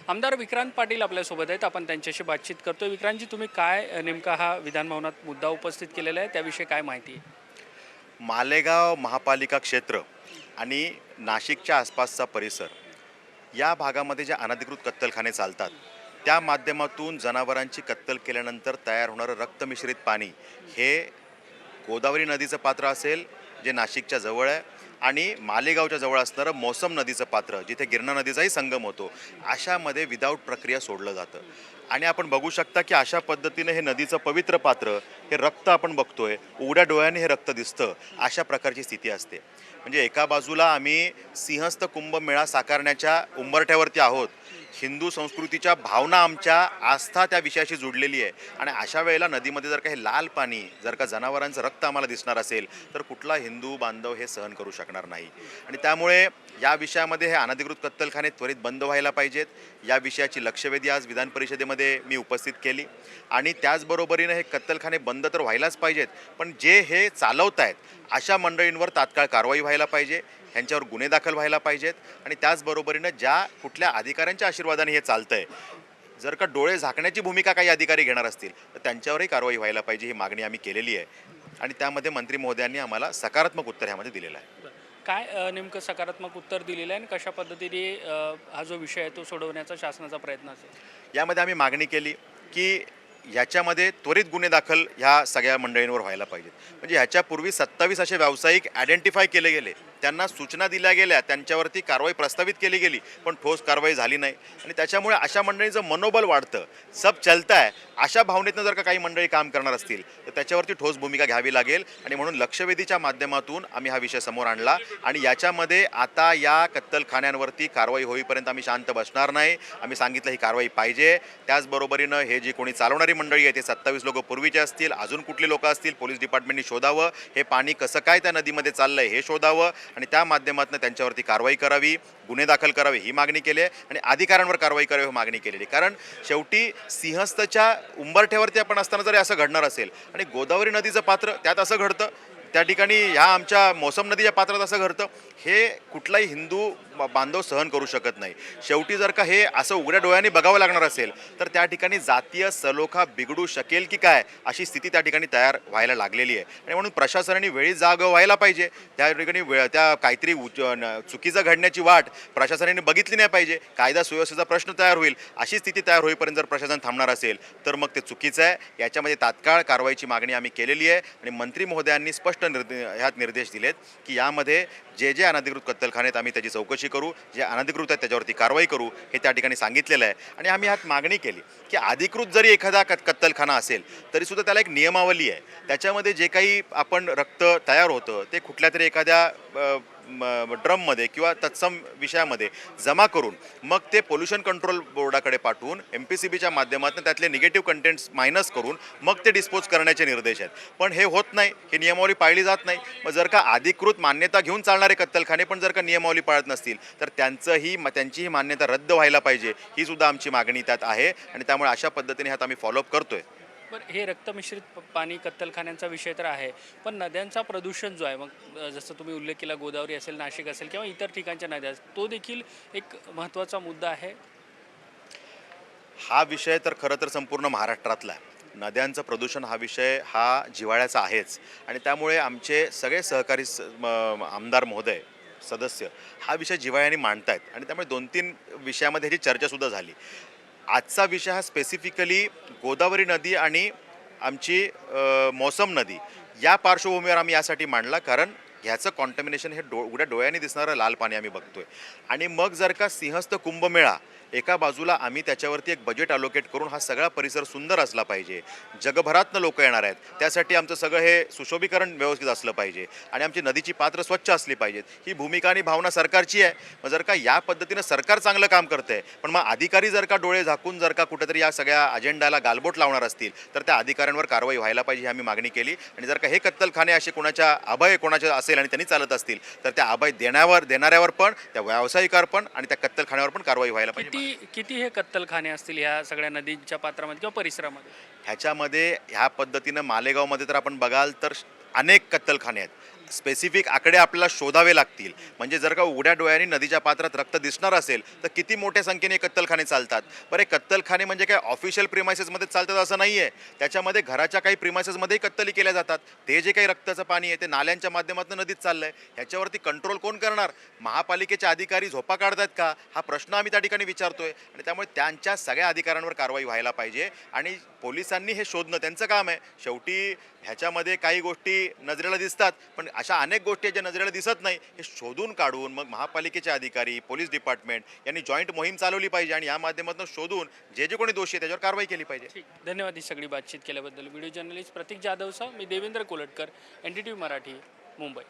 आमदार विक्रांत पाटील आपल्यासोबत आहेत. आपण त्यांच्याशी बातचीत करतोय. विक्रांतजी, तुम्ही काय नेमका हा विधानभवनात मुद्दा उपस्थित केलेला आहे, त्याविषयी काय माहिती आहे? मालेगाव महापालिका क्षेत्र आणि नाशिकच्या आसपासचा परिसर या भागामध्ये जे अनधिकृत कत्तलखाने चालतात त्या माध्यमातून जनावरांची कत्तल केल्यानंतर तयार होणारं रक्तमिश्रित पाणी हे गोदावरी नदीचं पात्र असेल जे नाशिकच्या जवळ आहे आणि मालेगावच्या जवळ असणारं मौसम नदीचं पात्र जिथे गिरणा नदीचाही संगम होतो अशामध्ये विदाऊट प्रक्रिया सोडलं जातं. आणि आपण बघू शकता की अशा पद्धतीने हे नदीचं पवित्र पात्र हे रक्त आपण बघतोय, उघड्या डोळ्याने हे रक्त दिसतं, अशा प्रकारची स्थिती असते. म्हणजे एका बाजूला आम्ही सिंहस्थ कुंभमेळा साकारण्याच्या उंबरठ्यावरती आहोत, हिंदू संस्कृतीच्या भावना आमच्या आस्था त्या विषयाशी जुडलेली आहे आणि अशा वेळेला नदीमध्ये जर का हे लाल पाणी जर का जनावरांचं रक्त आम्हाला दिसणार असेल तर कुठला हिंदू बांधव हे सहन करू शकणार नाही. आणि त्यामुळे या विषयामध्ये हे अनधिकृत कत्तलखाने त्वरित बंद व्हायला पाहिजेत. या विषयाची लक्षवेधी आज विधान परिषदेमध्ये मी उपस्थित केली आणि त्याचबरोबरीने हे कत्तलखाने बंद तर व्हायलाच पाहिजेत, पण जे हे चालवत आहेत अशा मंडळींवर तात्काळ कारवाई व्हायला पाहिजे, ह्यांच्यावर गुन्हे दाखल व्हायला पाहिजेत. आणि त्याचबरोबरीनं ज्या कुठल्या अधिकाऱ्यांच्या आशीर्वादाने हे चालतंय, जर का डोळे झाकण्याची भूमिका काही अधिकारी घेणार असतील तर त्यांच्यावरही कारवाई व्हायला पाहिजे, ही मागणी आम्ही केलेली आहे. आणि त्यामध्ये मंत्री महोदयांनी आम्हाला सकारात्मक उत्तर ह्यामध्ये दिलेलं आहे. बरं. काय नेमकं सकारात्मक उत्तर दिलेलं आहे आणि कशा पद्धतीने हा जो विषय आहे तो सोडवण्याचा शासनाचा प्रयत्न असेल? यामध्ये आम्ही मागणी केली की याच्यामध्ये त्वरित गुन्हे दाखल ह्या सगळ्या मंडळींवर व्हायला पाहिजेत. म्हणजे ह्याच्यापूर्वी 27 असे व्यावसायिक आयडेंटिफाय केले गेले, त्यांना सूचना दिल्या गेल्या, त्यांच्यावरती कारवाई प्रस्तावित केली गेली, पण ठोस कारवाई झाली नाही. आणि त्याच्यामुळे अशा मंडळींचं मनोबल वाढतं, सब चलता आहे अशा भावनेतनं जर का काही मंडळी काम करणार असतील तर त्याच्यावरती ठोस भूमिका घ्यावी लागेल. आणि म्हणून लक्षवेधीच्या माध्यमातून आम्ही हा विषय समोर आणला आणि याच्यामध्ये आता या कत्तलखान्यांवरती कारवाई होईपर्यंत आम्ही शांत बसणार नाही. आम्ही सांगितलं ही कारवाई पाहिजे. त्याचबरोबरीनं हे जी कोणी चालवणारी मंडळी आहे ते 27 लोक पूर्वीचे असतील, अजून कुठले लोक असतील, पोलीस डिपार्टमेंटनी शोधावं, हे पाणी कसं काय त्या नदीमध्ये चाललंय हे शोधावं आणि त्या माध्यमातून त्यांच्यावरती कारवाई करावी, गुन्हे दाखल करावे ही मागणी केली आहे आणि अधिकाऱ्यांवर कारवाई करावी ही मागणी केलेली. कारण शेवटी सिंहस्थच्या उंबरठ्यावरती आपण असताना जरी असं घडणार असेल आणि गोदावरी नदीचं पात्र त्यात असं घडतं, त्या ठिकाणी ह्या आमच्या मौसम नदीच्या पात्रात असं घडतं, हे कुठलाही हिंदू बांधव सहन करू शकत नाही. शेवटी जर का हे असं उघड्या डोळ्यांनी बघावं लागणार असेल तर त्या ठिकाणी जातीय सलोखा बिघडू शकेल की काय अशी स्थिती त्या ठिकाणी तयार व्हायला लागलेली आहे. आणि म्हणून प्रशासनाने वेळी जाग व्हायला पाहिजे. त्या ठिकाणी त्या काहीतरी चुकीचं घडण्याची वाट प्रशासनाने बघितली नाही पाहिजे. कायदा सुव्यवस्थेचा प्रश्न तयार होईल, अशी स्थिती तयार होईपर्यंत जर प्रशासन थांबणार असेल तर मग ते चुकीचं आहे. याच्यामध्ये तात्काळ कारवाईची मागणी आम्ही केलेली आहे आणि मंत्री महोदयांनी स्पष्ट ह्यात निर्देश दिलेत की यामध्ये जे जे अनधिकृत कत्तलखाने आहेत आम्ही त्याची चौकशी करू, जे अनधिकृत आहेत त्याच्यावरती कारवाई करू, हे त्या ठिकाणी सांगितलेलं आहे. आणि आम्ही ह्यात मागणी केली की अधिकृत जरी एखादा कत्तलखाना असेल तरीसुद्धा त्याला एक नियमावली आहे. त्याच्यामध्ये जे काही आपण रक्त तयार होतं ते कुठल्या तरी एखाद्या ड्रममध्ये किंवा तत्सम विषयामध्ये जमा करून मग ते पोल्युशन कंट्रोल बोर्डाकडे पाठवून MPCBच्या माध्यमातून त्यातले निगेटिव्ह कंटेंट्स मायनस करून मग ते डिस्पोज करण्याचे निर्देश आहेत. पण हे होत नाही, ही नियमावली पाळली जात नाही. मग जर का अधिकृत मान्यता घेऊन चालणारे कत्तलखाने पण जर का नियमावली पाळत नसतील तर त्यांचीही मान्यता रद्द व्हायला पाहिजे, ही सुद्धा आमची मागणी त्यात आहे. आणि त्यामुळे अशा पद्धतीने ह्यात आम्ही फॉलोअप करतोय. बरं, हे रक्तमिश्रित पाणी कत्तलखान्यांचा विषय तर आहे, पण नद्यांचा प्रदूषण जो आहे, मग जसं तुम्ही उल्लेख केला गोदावरी असेल, नाशिक असेल किंवा इतर ठिकाणच्या नद्या, तो देखील एक महत्त्वाचा मुद्दा आहे. हा विषय तर खरं तर संपूर्ण महाराष्ट्रातला आहे. नद्यांचं प्रदूषण हा विषय हा जिव्हाळ्याचा आहेच आणि त्यामुळे आमचे सगळे सहकारी आमदार महोदय सदस्य हा विषय जिव्हाळ्याने मांडतायत आणि त्यामुळे 2-3 विषयामध्ये ह्याची चर्चासुद्धा झाली. आजचा विषय हा स्पेसिफिकली गोदावरी नदी आणि आमची मौसम नदी या पार्श्वभूमीवर आम्ही यासाठी मांडला, कारण ह्याचं कॉन्टॅमिनेशन हे उघड्या डोळ्याने दिसणारं लाल पाणी आम्ही बघतोय. आणि मग जर का सिंहस्थ कुंभमेळा एका बाजूला आम्ही त्याच्यावरती एक बजेट अलोकेट करून हा सगळा परिसर सुंदर असला पाहिजे, जगभरातनं लोक येणार आहेत, त्यासाठी आमचं सगळं हे सुशोभीकरण व्यवस्थित असलं पाहिजे आणि आमची नदीची पात्र स्वच्छ असली पाहिजेत, ही भूमिका आणि भावना सरकारची आहे. मग जर का या पद्धतीनं सरकार चांगलं काम करतंय पण मग अधिकारी जर का डोळे झाकून जर का कुठेतरी या सगळ्या अजेंडाला गालबोट लावणार असतील तर त्या अधिकाऱ्यांवर कारवाई व्हायला पाहिजे, ही आम्ही मागणी केली. आणि जर का हे कत्तलखाने असे कोणाच्या अभय कोणाच्या असेल आणि त्यांनी चालत असतील तर त्या अभय देणाऱ्यावर पण, त्या व्यावसायिकावर पण आणि त्या कत्तलखान्यावर पण कारवाई व्हायला पाहिजे. किती हे कत्तलखाने असतील ह्या सगळ्या नदीच्या पात्रामध्ये किंवा परिसरामध्ये? ह्याच्यामध्ये ह्या पद्धतीनं मालेगावमध्ये तर आपण बघाल तर अनेक कत्तलखाने आहेत. स्पेसिफिक आकडे आपल्याला शोधावे लागतील. म्हणजे जर का उघड्या डोळ्यांनी नदीच्या पात्रात रक्त दिसणार असेल तर किती मोठ्या संख्येने कत्तलखाने चालतात. बरं, कत्तलखाने म्हणजे काय ऑफिशियल प्रिमायसेसमध्ये चालतात असं नाही आहे. त्याच्यामध्ये घराच्या काही प्रिमायसेसमध्येही कत्तली केल्या जातात. ते जे काही रक्ताचं पाणी आहे ते नाल्यांच्या माध्यमातून नदीत चाललं आहे. ह्याच्यावरती कंट्रोल कोण करणार? महापालिकेचे अधिकारी झोपा काढतात का? हा प्रश्न आम्ही त्या ठिकाणी विचारतोय. आणि त्यामुळे त्यांच्या सगळ्या अधिकाऱ्यांवर कारवाई व्हायला पाहिजे आणि पोलिसांनी हे शोधणं त्यांचं काम आहे. शेवटी ह्याच्यामध्ये काही गोष्टी नजरेला दिसतात, पण अशा अनेक गोष्टी ज्या नजरेला दिसत नाही हे शोधून काढून मग महापालिकेचे अधिकारी, पोलीस डिपार्टमेंट यांनी जॉईंट मोहीम चालवली पाहिजे आणि या माध्यमातून शोधून जे जे कोणी दोषी आहे त्याच्यावर कारवाई केली पाहिजे. ठीक, धन्यवाद ही सगळी बातचीत केल्याबद्दल. व्हिडिओ जर्नलिस्ट प्रतीक जाधवसह मी देवेंद्र कोलटकर, NDTV मराठी, मुंबई.